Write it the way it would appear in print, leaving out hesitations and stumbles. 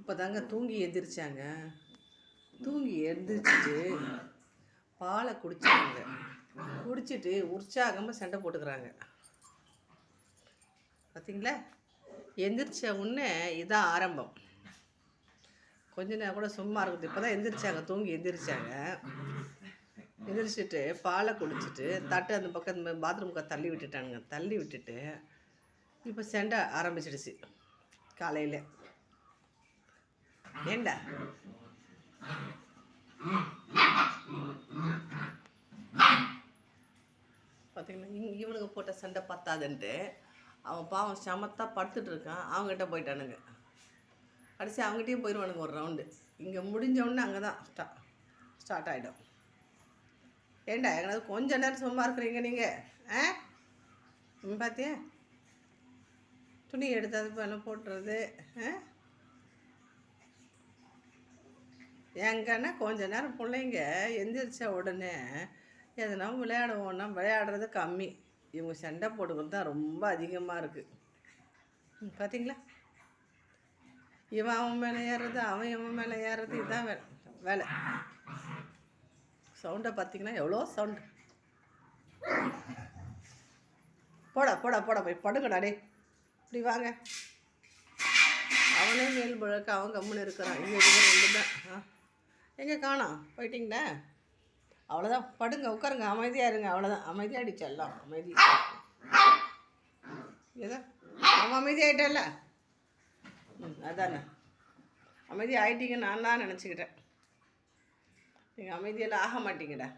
இப்போ தாங்க தூங்கி எந்திரிச்சாங்க. தூங்கி எந்திரிச்சிட்டு பாலை குடிச்சாங்க. குடிச்சிட்டு உற்சாகமாக சண்டை போட்டுக்கிறாங்க. பார்த்தீங்களா? எந்திரிச்ச உடனே இதான் ஆரம்பம். கொஞ்ச நேரம் கூட சும்மா இருக்குது. இப்போ தான் எந்திரிச்சாங்க, தூங்கி எந்திரிச்சாங்க. எந்திரிச்சிட்டு பாலை குடிச்சிட்டு தட்டு அந்த பக்கம் பாத்ரூமுக்கு தள்ளி விட்டுட்டானுங்க. தள்ளி விட்டுட்டு இப்போ சண்டை ஆரம்பிச்சிடுச்சு காலையில். ஏண்டா பார்த்தீங்களா, இவனுங்க போட்ட சண்டை பத்தாதுன்ட்டு அவன் பாவம் சமத்தாக படுத்துட்டு இருக்கான். அவங்ககிட்ட போயிட்டானுங்க. கடைசி அவங்ககிட்டயும் போயிடுவானுங்க ஒரு ரவுண்டு. இங்கே முடிஞ்சவுடனே அங்கே தான் ஸ்டார்ட் ஆகிடும். ஏண்டா எங்கனாவது கொஞ்ச நேரம் சும்மா இருக்கிறீங்க நீங்கள்? பார்த்தியா, துணி எடுத்து அது மேலே போட்டுறது. எங்கன்னா கொஞ்ச நேரம் பிள்ளைங்க எந்திரிச்ச உடனே எதுனா விளையாடுவோன்னா விளையாடுறது கம்மி. இவங்க சண்டை போட்டுக்கிறது தான் ரொம்ப அதிகமாக இருக்குது. பார்த்தீங்களா? இவன் அவன் மேலே ஏறுறது, அவன் இவன் மேலே ஏறுறது, இதுதான் வேலை. சவுண்டை பார்த்தீங்கன்னா எவ்வளோ சவுண்டு. போடா போடா போடா போய் படுங்கடா டே. இப்படி வாங்க. அவனே மேல் பழக்க அவன் கம்முன்னு இருக்கிறான். இங்கே ரெண்டு தான். எங்கே காணோம்? போயிட்டீங்களா? அவ்வளோதான், படுங்க, உட்காருங்க, அமைதியாக இருங்க. அவ்வளோதான், அமைதியாக அடிச்சல்லாம். அமைதி ஏதோ அவன் அமைதியாகிட்டல்ல. அதானே அமைதி ஆகிட்டீங்க. நான் தான் நினச்சிக்கிட்டேன் நீங்கள் அமைதியெல்லாம் ஆக மாட்டீங்கடா.